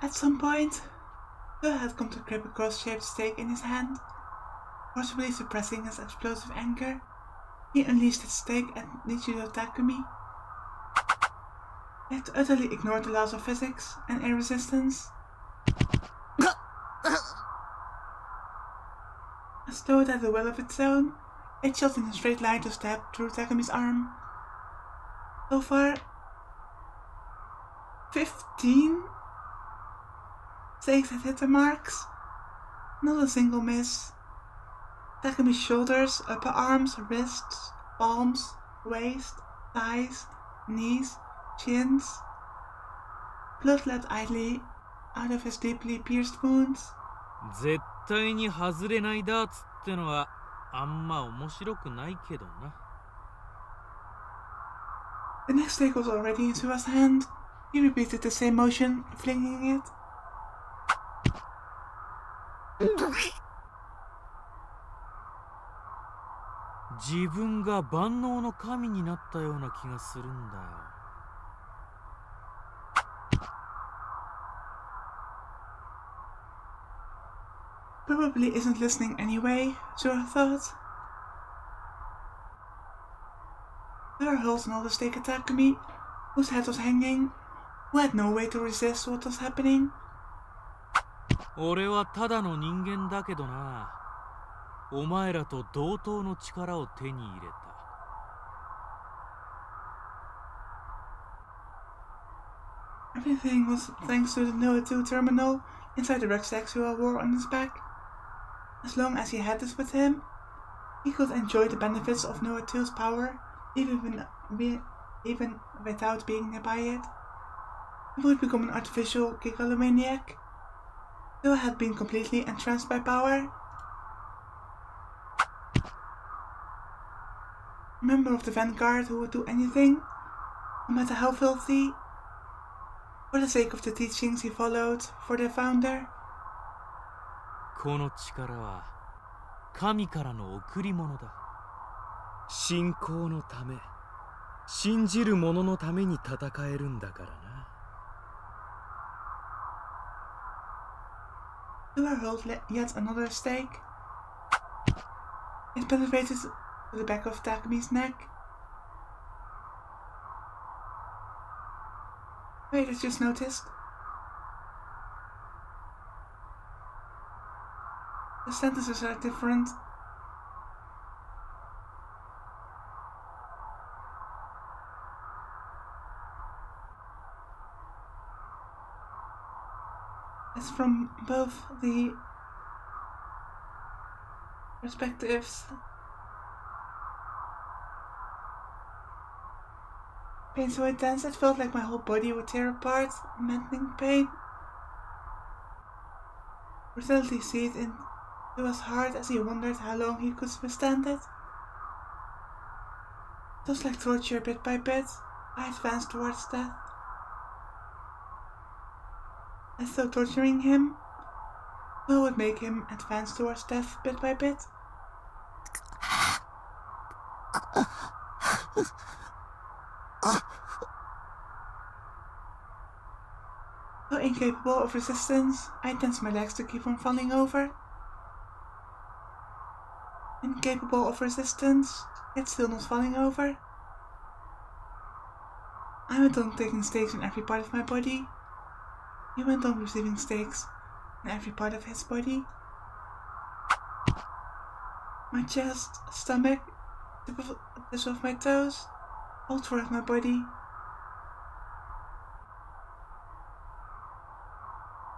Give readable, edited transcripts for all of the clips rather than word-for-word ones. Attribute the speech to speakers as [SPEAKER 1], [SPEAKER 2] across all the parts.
[SPEAKER 1] At some point, Phil had come to grip a cross-shaped stake in his hand. Forcibly suppressing his explosive anger, he unleashed his stake at Nichiro Takumi. It utterly ignored the laws of physics and air resistance. As though it had a will of its own, it shot in a straight line to stab through Takumi's arm. So far, 15 stakes had hit the marks. Not a single miss. Takumi's shoulders, upper arms, wrists, palms, waist, thighs, knees, chins. Blood led idly out of his deeply pierced wounds.
[SPEAKER 2] 絶対に外れないダーツってのはあんま面白くないけどな。
[SPEAKER 1] The next stake was already into his hand. He repeated the same motion, flinging it.
[SPEAKER 2] 自分が万能の神になったような気がするんだよ。
[SPEAKER 1] Probably isn't listening anyway, Zora thought. There hurled another stake at Takumi, whose head was hanging, who had no way to resist what was happening.
[SPEAKER 2] 俺はただの人間だけどな。お前らと同等の力を手に入れた。
[SPEAKER 1] Everything was thanks to the Noah 2 terminal inside the rucksack Zora wore on his back. As long as he had this with him, he could enjoy the benefits of Noah 2's power, even without being nearby it. He would become an artificial gigalomaniac. Noah had been completely entranced by power. A member of the Vanguard who would do anything, no matter how filthy, for the sake of the teachings he followed for their founder.
[SPEAKER 2] この力は神からの贈り物だ。信仰のため、信じる者のために戦えるんだからな。
[SPEAKER 1] Zora hurled yet another stake. It penetrated to the back of Takumi's neck. Wait, I just noticed. The sentences are different. It's from both the perspectives. Pain so intense it felt like my whole body would tear apart, maddening pain. Brutality seethed into his heart as he wondered how long he could withstand it. Just like torture bit by bit, I advanced towards death. As though torturing him, so would make him advance towards death bit by bit. So incapable of resistance, I tensed my legs to keep from falling over. Incapable of resistance, yet still not falling over. I went on taking stakes in every part of my body. He went on receiving stakes in every part of his body. My chest, stomach, tips of my toes, all throughout my body.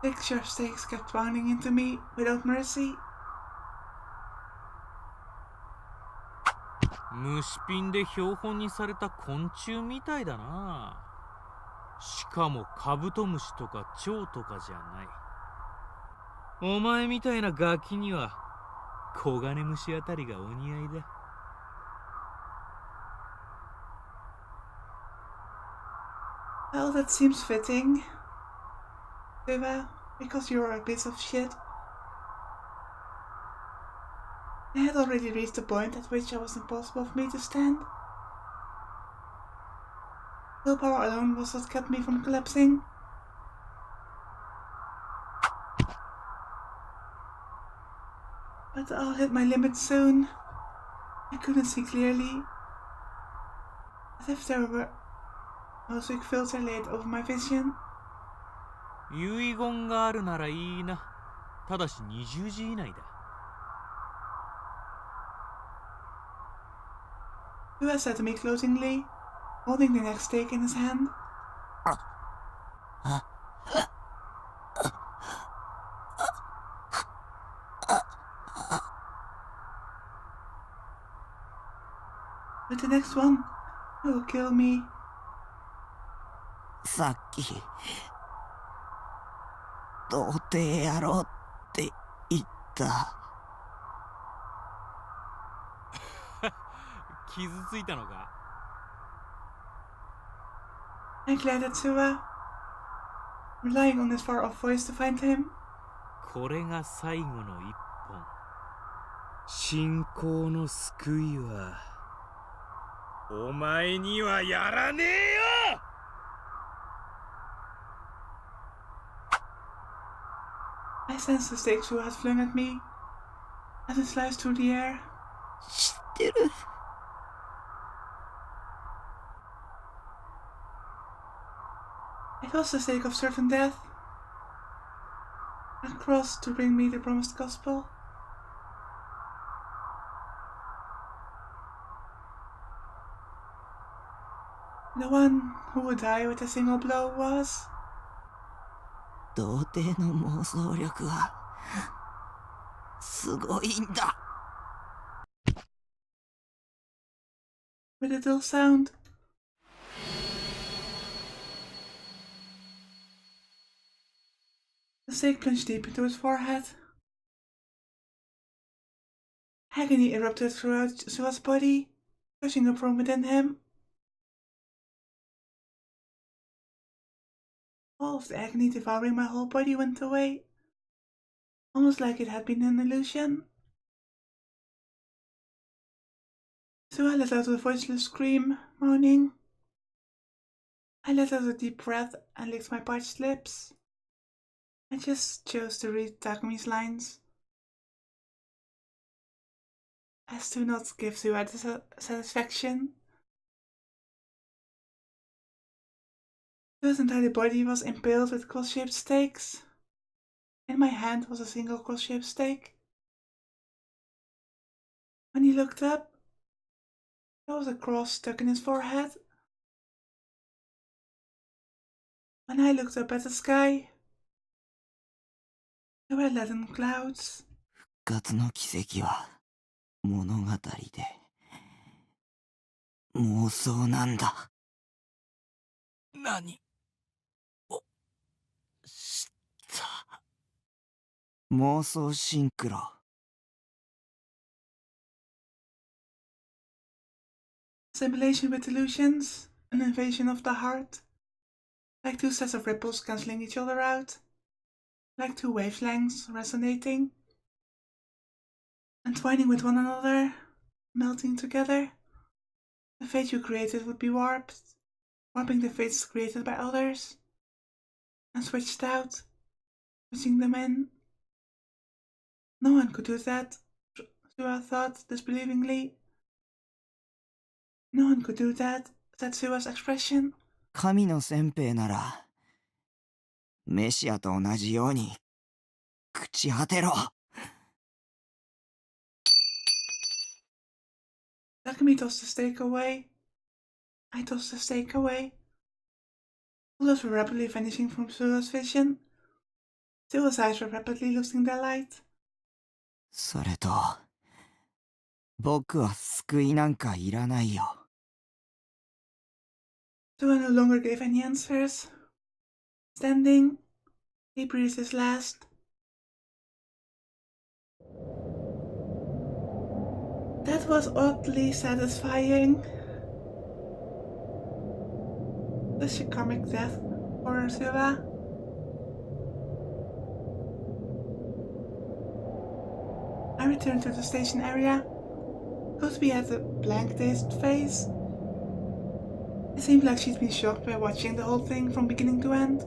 [SPEAKER 1] Thick sharp stakes kept pounding into me without mercy.
[SPEAKER 2] 虫ピンで標本にされた昆虫みたいだな。しかもカブトムシとか蝶とかじゃない。お前みたいなガキにはコガネムシあたりがお似合いだ。
[SPEAKER 1] Well, that seems fitting. Zora, because you're a piece of shit. I had already reached the point at which it was impossible for me to stand. Willpower alone was what kept me from collapsing. But I'll hit my limit soon. I couldn't see clearly, as if there were a music filter laid over my vision.
[SPEAKER 2] 遺言があるならいいな。ただし20時以内だ。
[SPEAKER 1] Sua said to me closingly, holding the next stake in his hand. With the next one, it will kill me.
[SPEAKER 3] さっき童貞やろうって言った。
[SPEAKER 2] 傷ついたのか？
[SPEAKER 1] I glared at Sua, relying on his far-off voice to find him.
[SPEAKER 2] これが最後の一本。信仰の救いはお前にはやらねえよ。
[SPEAKER 1] I sensed the stake Sua had flung at me as it sliced through the air.
[SPEAKER 3] 知ってる。
[SPEAKER 1] It was the stake of certain death, a cross to bring me the promised gospel. The one who would die with a single blow was...
[SPEAKER 3] 童貞の妄想力はすごいんだ。
[SPEAKER 1] With a dull sound, the stake plunged deep into his forehead. Agony erupted throughout Sua's body, gushing up from within him. All of the agony devouring my whole body went away, almost like it had been an illusion. Sua let out a voiceless scream, moaning. I let out a deep breath and licked my parched lips. I just chose to read Takumi's lines, as to not give Sua the satisfaction. Sua's entire body was impaled with cross-shaped stakes. In my hand was a single cross-shaped stake. When he looked up, there was a cross stuck in his forehead. When I looked up at the sky, there were leaden clouds.
[SPEAKER 3] 復活の奇跡は物語で妄想なんだ。何を知った？妄想シンクロ。
[SPEAKER 1] Simulation with illusions, an invasion of the heart, like two sets of ripples cancelling each other out, like two wavelengths resonating, entwining with one another, melting together. The fate you created would be warped, warping the fates created by others, and switched out, switching them in. No one could do that, Sua thought disbelievingly. No one could do that, said Sua's expression.
[SPEAKER 3] 神の先兵ならメシアと同じように朽ち果てろ。
[SPEAKER 1] Takumi tossed the stake away. I tossed the stake away. Colors were rapidly vanishing from Sua's vision. Sua's eyes were rapidly losing their light.
[SPEAKER 3] それと僕は救いなんかいらないよ。
[SPEAKER 1] Sua no longer gave any answers. Standing, he breathed his last. That was oddly satisfying. Such a karmic death for Sua. I returned to the station area. Kozu-pii had a blank, dazed face. It seemed like she'd been shocked by watching the whole thing from beginning to end.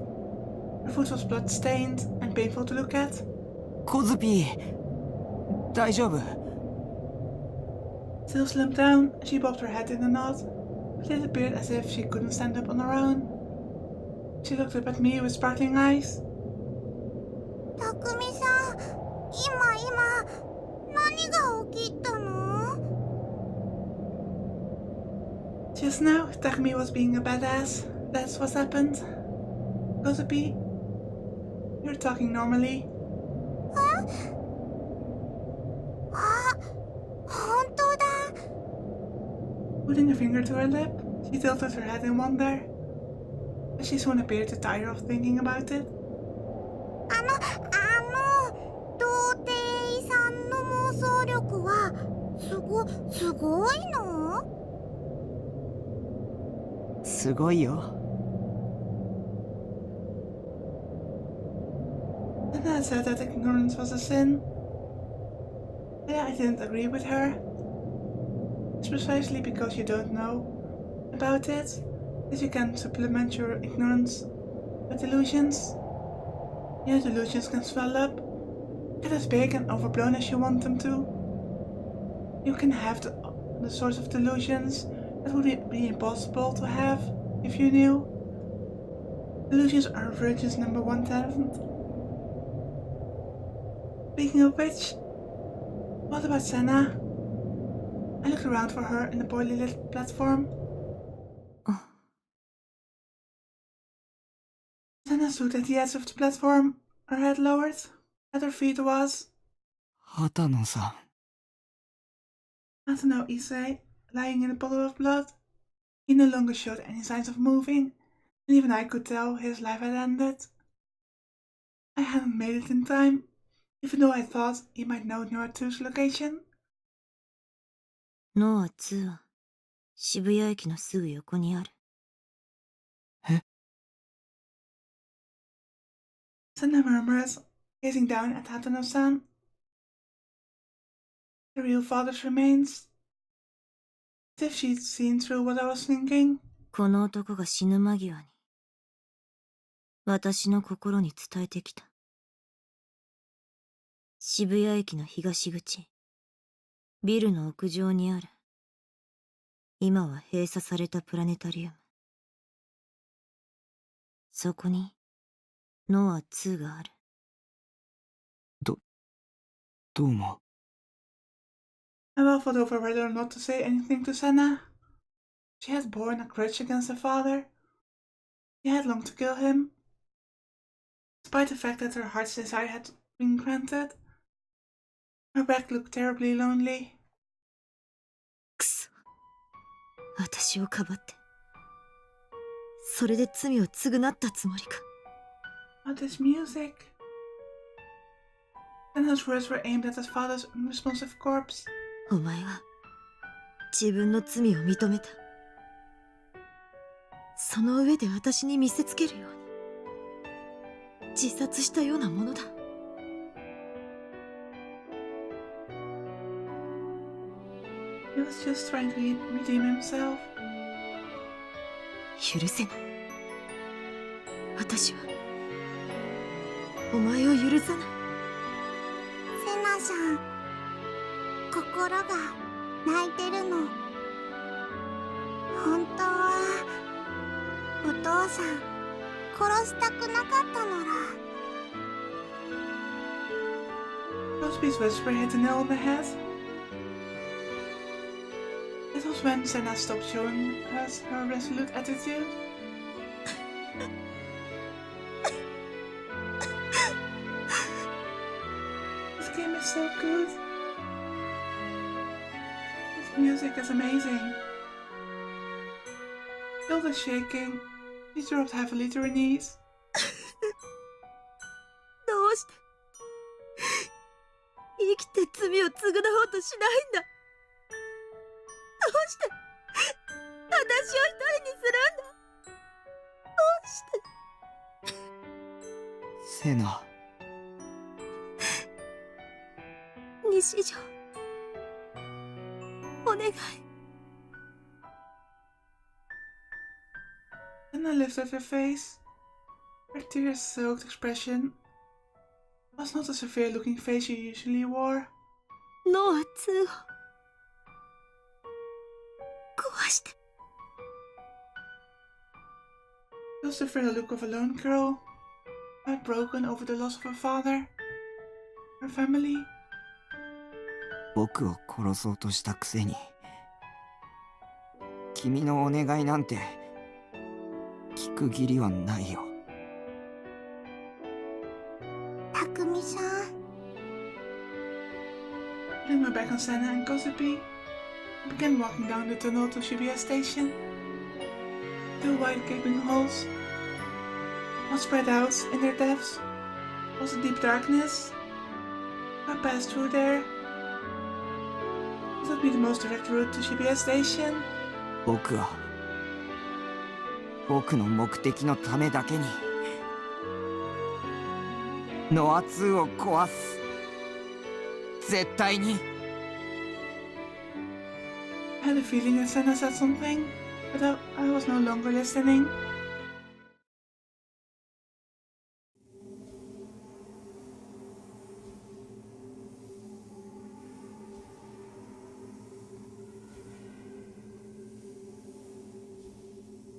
[SPEAKER 1] Her foot was blood-stained and painful to look at.
[SPEAKER 3] kozu-pii、大丈夫。
[SPEAKER 1] Still slumped down, she bobbed her head in a nod, but it appeared as if she couldn't stand up on her own. She looked up at me with sparkling eyes.
[SPEAKER 4] たくみさん、今、何が起きたの？
[SPEAKER 1] Just now, Takumi was being a badass. That's what's happened. Kozu-pii, you're talking normally.
[SPEAKER 4] あ、本当だ。
[SPEAKER 1] Putting a finger to her lip, she tilted her head in wonder, but she soon appeared to tire of thinking about it.
[SPEAKER 4] 童貞さんの妄想力はすごいの？
[SPEAKER 3] すごいよ。
[SPEAKER 1] Anna said that ignorance was a sin. Yeah, I didn't agree with her. It's precisely because you don't know about it that you can supplement your ignorance with delusions. Your delusions can swell up, get as big and overblown as you want them to. You can have the sorts of delusions that would be impossible to have if you knew. Delusions are a virgin's #1 talent. Speaking of which, what about Senna? I looked around for her in the poorly lit platform. Senna stood at the edge of the platform, her head lowered. At her feet was
[SPEAKER 3] 畑野さん。
[SPEAKER 1] Atano Issei, lying in a puddle of blood. He no longer showed any signs of moving, and even I could tell his life had ended. I hadn't made it in time, even though I thought he might know Noah 2's location.
[SPEAKER 4] ノア2は渋谷駅のすぐ横にある。
[SPEAKER 1] Senna murmurs, gazing down at Hatano-san. The real father's remains. As if she'd seen through what I was thinking.
[SPEAKER 4] この男が死ぬ間際に私の心に伝えてきた。渋谷駅の東口、ビルの屋上にある、今は閉鎖されたプラネタリウム。そこにノア2がある。
[SPEAKER 3] どうも。
[SPEAKER 1] I waffled over whether or not to say anything to Senna. She had borne a grudge against her father. She had longed to kill him. Despite the fact that her heart's desire had been granted, her back looked terribly lonely.
[SPEAKER 4] くそ。私をかばって。それで罪を償ったつもりか。
[SPEAKER 1] What is music? Senna's words were aimed at his father's unresponsive corpse.
[SPEAKER 4] お前は自分の罪を認めた。その上で私に見せつけるように自殺したようなものだ。
[SPEAKER 1] He was just trying to redeem himself.
[SPEAKER 4] 許せない。私はお前を許さない。セナさん、心が泣いてるの。本当はお父さん殺したくなかったのら。
[SPEAKER 1] Crosby's whisper hit the nail on the head. It was when Senna stopped showing us her resolute attitude. This game is so good. This music is amazing. Hilda shaking, she dropped heavily to her knees.
[SPEAKER 4] どうして生きて罪を償おうとしないんだ。どうして私を一人にするんだ。どうして。
[SPEAKER 3] セナ。
[SPEAKER 4] 西条、お願い。
[SPEAKER 1] Senna lifted her face. Her tear-soaked expression was not the severe-looking face she usually wore.
[SPEAKER 4] ノア2を壊して。
[SPEAKER 1] Just the frail look of a lone girl, heartbroken over the loss of her father, her family.
[SPEAKER 3] 僕を殺そうとしたくせに、君のお願いなんて聞く義理はないよ。
[SPEAKER 4] たくみさん。
[SPEAKER 1] Putting my back on Senna and kozu-pii, I began walking down the tunnel to Shibuya Station. Two wide gaping holes, all spread out in their depths, was a deep darkness. I passed through there. This would be the most direct route to Shibuya Station.
[SPEAKER 3] 僕は僕の目的のためだけにノア2を壊す。絶対に。
[SPEAKER 1] I had a feeling that Senna said something, but I was no longer listening.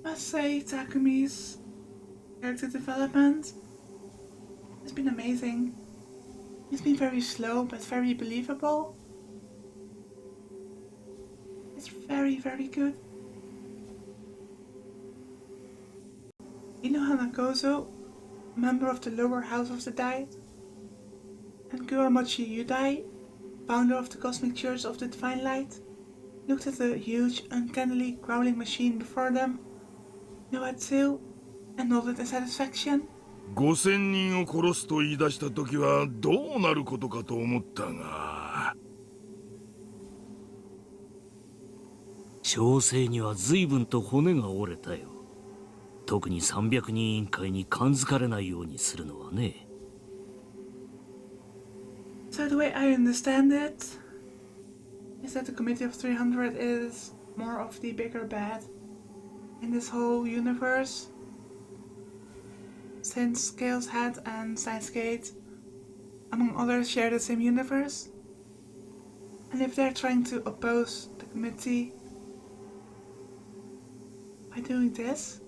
[SPEAKER 1] I must say, Takumi's character development has been amazing. It's been very slow but very believable. It's very, very good. Inohana Kozo, member of the lower house of the Dead, and Kuramochi Yudai, founder of the Cosmic Church of the Divine Light, looked at the huge, uncannily growling machine before them, Noah too, and nodded in satisfaction.
[SPEAKER 5] 5000人を殺すと言い出した時はどうなることかと思ったが。
[SPEAKER 6] 調整には随分と骨が折れたよ。特に300人委員会に感づかれないようにするのはね。
[SPEAKER 1] So the way I understand it is that the Committee of 300 is more of the bigger bad in this whole universe. Since Scales Head and Steins Gate, among others, share the same universe. And if they're trying to oppose the committee by doing this,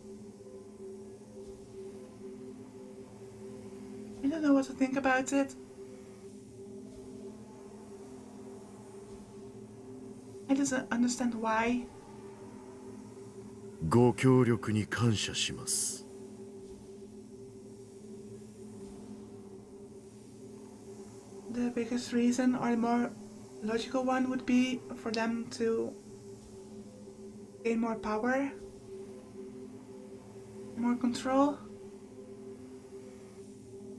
[SPEAKER 1] I don't know what to think about it. I just don't understand why.
[SPEAKER 5] ご協力に感謝します。
[SPEAKER 1] The biggest reason, or the more logical one, would be for them to gain more power, more control.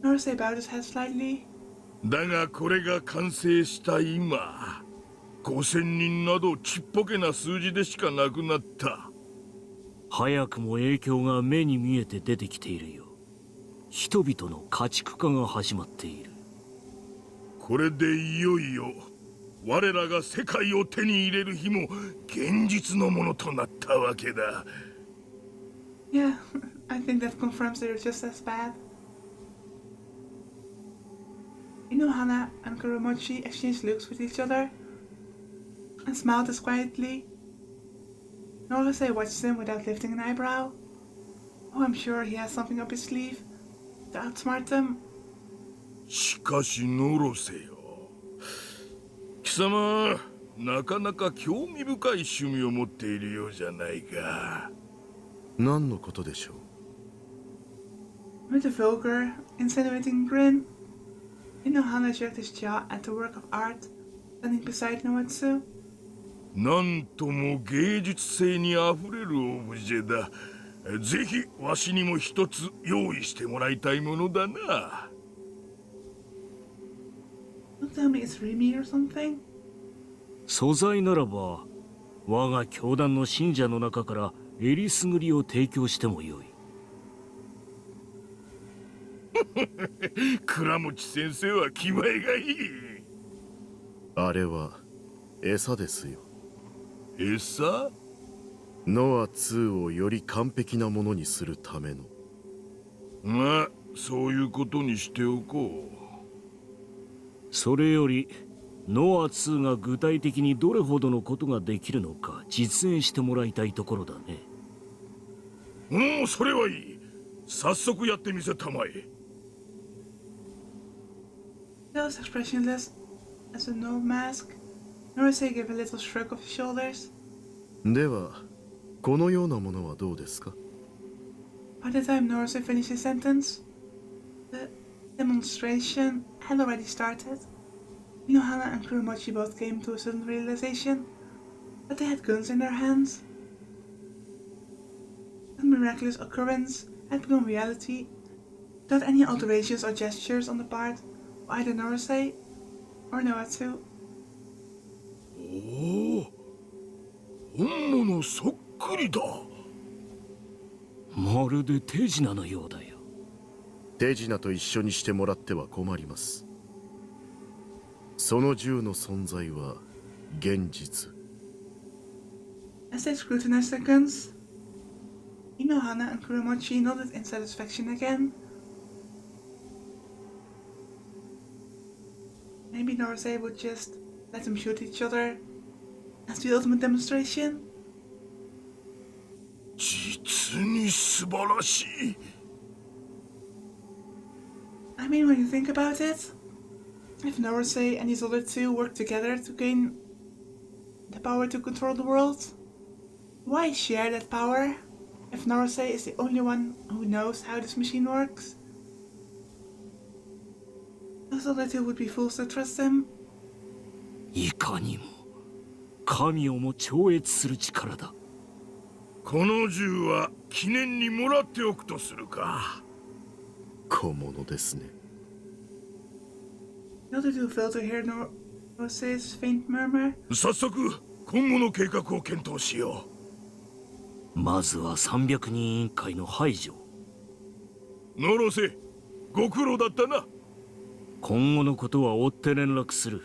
[SPEAKER 1] Norse bowed his head slightly.
[SPEAKER 5] だがこれが完成した今、5000人などちっぽけな数字でしかなくなった。
[SPEAKER 6] 早くも影響が目に見えて出てきているよ。人々の家畜化が始まっている。
[SPEAKER 5] これでいよいよ我らが世界を手に入れる日も現実のものとなったわけだ。
[SPEAKER 1] Yeah, I think that confirms they're just as bad. Inohana and Kuromochi exchanged looks with each other and smiled as quietly. Norase watched him without lifting an eyebrow. Oh, I'm sure he has something up his sleeve to outsmart them.
[SPEAKER 5] しかしノロセよ、貴様なかなか興味深い趣味を持っているようじゃないか。何のことでしょう。
[SPEAKER 1] With a vulgar, insinuating grin, Inohana jerked his jaw at the work of art standing beside Noatsu.
[SPEAKER 5] なんとも芸術性にあふれるオブジェだ。ぜひわしにも一つ用意してもらいたいものだな。
[SPEAKER 1] Don't tell me it's Rimi or something.
[SPEAKER 6] 素材ならば我が教団の信者の中からえりすぐりを提供してもよい。
[SPEAKER 5] 倉持先生は気前がいい。
[SPEAKER 7] あれは餌ですよ。
[SPEAKER 5] 餌？
[SPEAKER 7] ノア2をより完璧なものにするための。
[SPEAKER 5] まあそういうことにしておこう。
[SPEAKER 6] それよりノア2が具体的にどれほどのことができるのか実演してもらいたいところだね。
[SPEAKER 5] おお、それはいい。早速やってみせたまえ。
[SPEAKER 1] Still as expressionless as a no mask, Norosei gave a little shrug of his shoulders.
[SPEAKER 7] ではこのようなものはどうですか？
[SPEAKER 1] By the time Norosei finished his sentence, the demonstration had already started. Inohana and Kuromochi both came to a sudden realization that they had guns in their hands. That miraculous occurrence had become reality without any alterations or gestures on the part of either Norosei or Noatsu.
[SPEAKER 5] おお、本物そっくりだ。
[SPEAKER 6] まるで手品のようだよ。
[SPEAKER 7] 手品と一緒にしてもらっては困ります。その銃の存在は現実。
[SPEAKER 1] As they scrutinized their guns, Inohana and Kuromochi nodded in satisfaction again. Maybe Norosei would just let them shoot each other as the ultimate demonstration.
[SPEAKER 5] 実に素晴らしい。
[SPEAKER 1] I mean, when you think about it, if Norosei and these other two work together to gain the power to control the world, why share that power if Norosei is the only one who knows how this machine works? Those other two would be fools to trust him.
[SPEAKER 6] いかにも神をも超越する力だ。
[SPEAKER 5] この銃は記念にもらっておくとするか。
[SPEAKER 7] 小物ですね。
[SPEAKER 1] The other two failed to hear Norosei's faint murmur.
[SPEAKER 5] 早速今後の計画を検討しよ
[SPEAKER 6] まずは300人委員会の排除。
[SPEAKER 5] う。ノロセ、ご苦労だったな。
[SPEAKER 6] 今後のことは追って連絡する。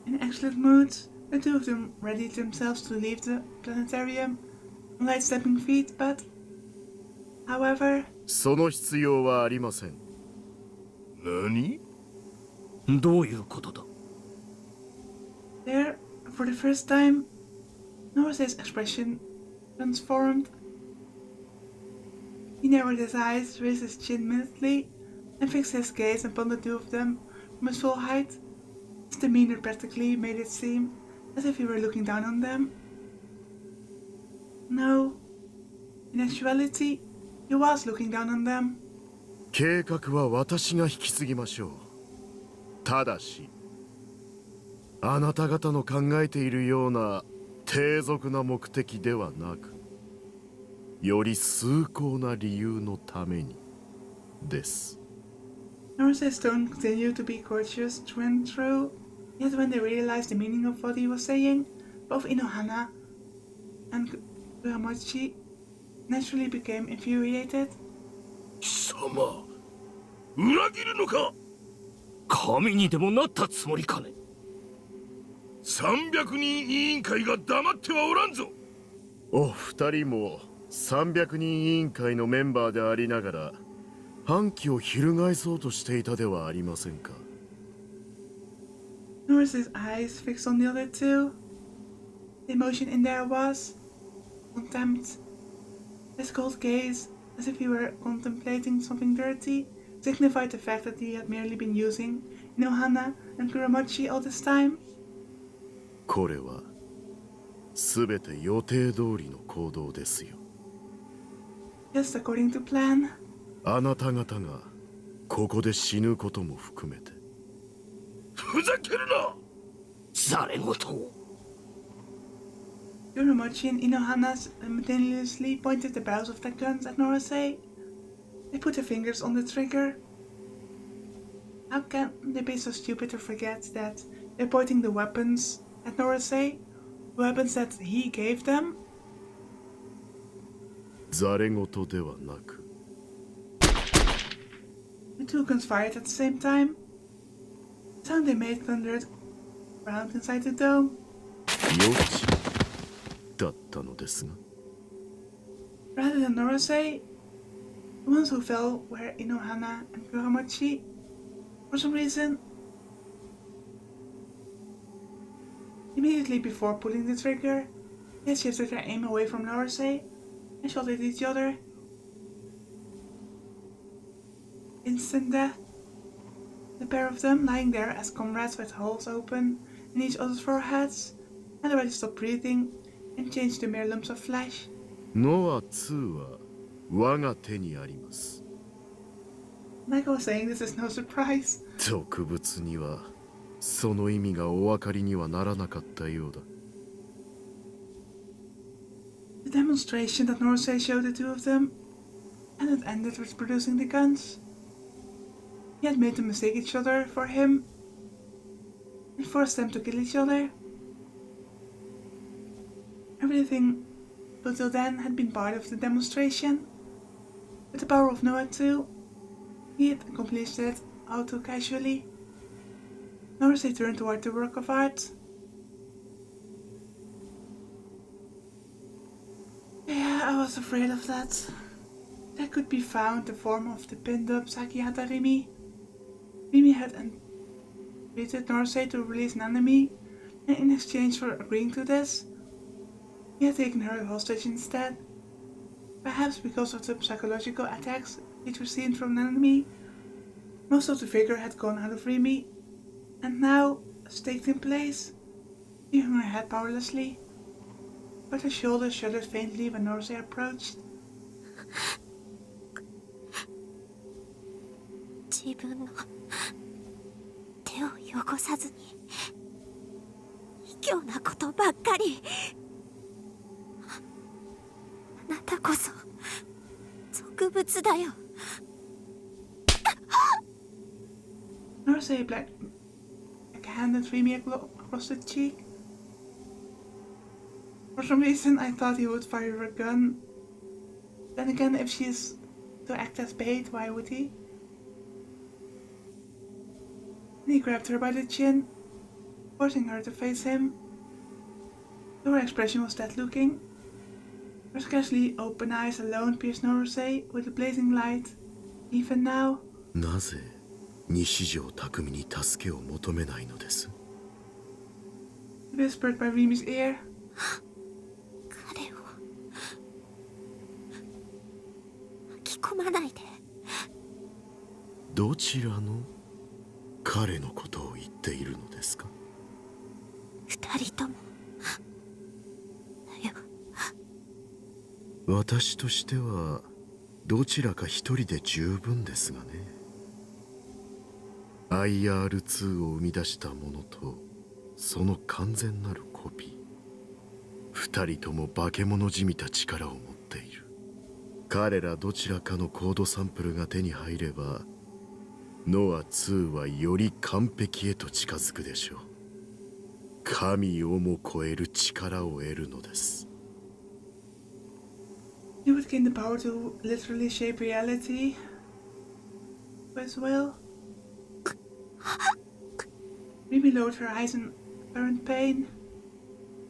[SPEAKER 1] In excellent moods, the two of them readied themselves to leave the planetarium on light stepping feet, but, however,
[SPEAKER 7] その必要はありません。
[SPEAKER 5] 何？
[SPEAKER 6] どういうことだ？
[SPEAKER 1] there, for the first time, Norosei's expression transformed. He narrowed his eyes, raised his chin minutely, and fixed his gaze upon the two of them from his full height. His demeanor practically made it seem as if he were looking down on them. No, in actuality, he was looking down on them.
[SPEAKER 7] 計画は私が引き継ぎましょう。ただしあなた方の考えているような低俗な目的ではなく、より崇高な理由のためにです。
[SPEAKER 1] Norosei's tone continued to be courteous through and through, yet when they realized the meaning of what he was saying, both Inohana and Kuromochi naturally became infuriated.
[SPEAKER 5] 貴様、裏切るのか？
[SPEAKER 6] 神にでもなったつもりかね。
[SPEAKER 5] 300人委員会が黙ってはおらんぞ。
[SPEAKER 7] お二人も300人委員会のメンバーでありながら反旗を翻そうとしていたではありませんか。
[SPEAKER 1] Norosei's eyes fixed on the other two. The emotion in there was contempt. His cold gaze, as if he were contemplating something dirty, signified the fact that he had merely been using Inohana and Kuromochi all this time.
[SPEAKER 7] これは全て予定通りの行動ですよ。
[SPEAKER 1] Just according to plan.
[SPEAKER 7] あなた方がここで死ぬことも含めて。
[SPEAKER 5] ふざけるな！
[SPEAKER 6] ざれ言を。
[SPEAKER 1] Kuromochi and Inohana simultaneously pointed the barrels of their guns at Norosei. They put their fingers on the trigger. How can they be so stupid to forget that they're pointing the weapons at Norosei? Weapons that he gave them?
[SPEAKER 7] ざれ言ではなく。
[SPEAKER 1] The two guns fired at the same time. The sound they made thundered round inside the dome.
[SPEAKER 7] 予知だったのですが。
[SPEAKER 1] Rather than Norosei, the ones who fell were Inohana and Kuromochi. For some reason, Immediately before pulling the trigger, they shifted their aim away from Norasei and shot at each other. Instant death. The pair of them lying there as comrades with holes open in each other's foreheads had already stopped breathing and changed to mere lumps of flesh.
[SPEAKER 7] ノア2は我が手にあります。
[SPEAKER 1] Like I was saying, this is no surprise.
[SPEAKER 7] 特別にはその意味がお分かりにはならなかったようだ。
[SPEAKER 1] The demonstration that Norasei showed the two of them hadn't ended with producing the guns. He had made them mistake each other for him and forced them to kill each other. Everything until then had been part of the demonstration. With the power of Noah too, he had accomplished it all too casually. Norasei turned toward the work of art. Yeah, I was afraid of that. There could be found the form of the pinned up Sakihata Rimi. Rimi had entreated Norasei to release an enemy, and in exchange for agreeing to this, he had taken her hostage instead. Perhaps because of the psychological attacks he'd received from an enemy, most of the vigor had gone out of Rimi, and now, staked in place, leaving her head powerlessly. But her shoulders shuddered faintly when Norasei approached.
[SPEAKER 4] 自分の手を汚さずに卑怯なことばっかり。あなたこそ俗物だよ。
[SPEAKER 1] Norasei backhanded Rimi across the cheek. For some reason, I thought he would fire a gun. Then again, if she is to act as bait, why would he? And he grabbed her by the chin, forcing her to face him. Her expression was dead-looking. Her scarcely open eyes alone pierced Norasei with a blazing light, even now.
[SPEAKER 7] なぜ西条匠に助けを求めないのです？
[SPEAKER 1] He whispered by Rimi's ear.
[SPEAKER 4] 彼を巻き込まないで。
[SPEAKER 7] どちらの彼のことを言っているのですか？
[SPEAKER 4] 二人ともだよ。
[SPEAKER 7] 私としてはどちらか一人で十分ですがね。IR2 を生み出したものとその完全なるコピー。二人とも化け物じみた力を持っている。彼らどちらかのコードサンプルが手に入ればノア2はより完璧へと近づくでしょう。神をも超える力を得るのです。
[SPEAKER 1] He would gain the power to literally shape reality with his will. Rimi lowered her eyes in apparent pain.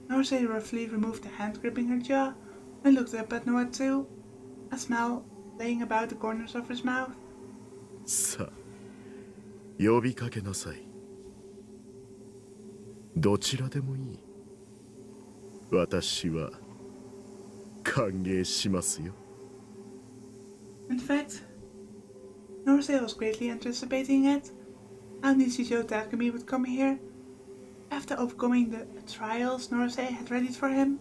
[SPEAKER 1] Norasei roughly removed the hand gripping her jaw and looked up at Noah too, a smile playing about the corners of his mouth.
[SPEAKER 7] さあ、呼びかけなさい。どちらでもいい。私は歓迎しますよ。
[SPEAKER 1] In fact, Norasei was greatly anticipating it. How Nishijou Takumi would come here after overcoming the trials Norasei had readied for him.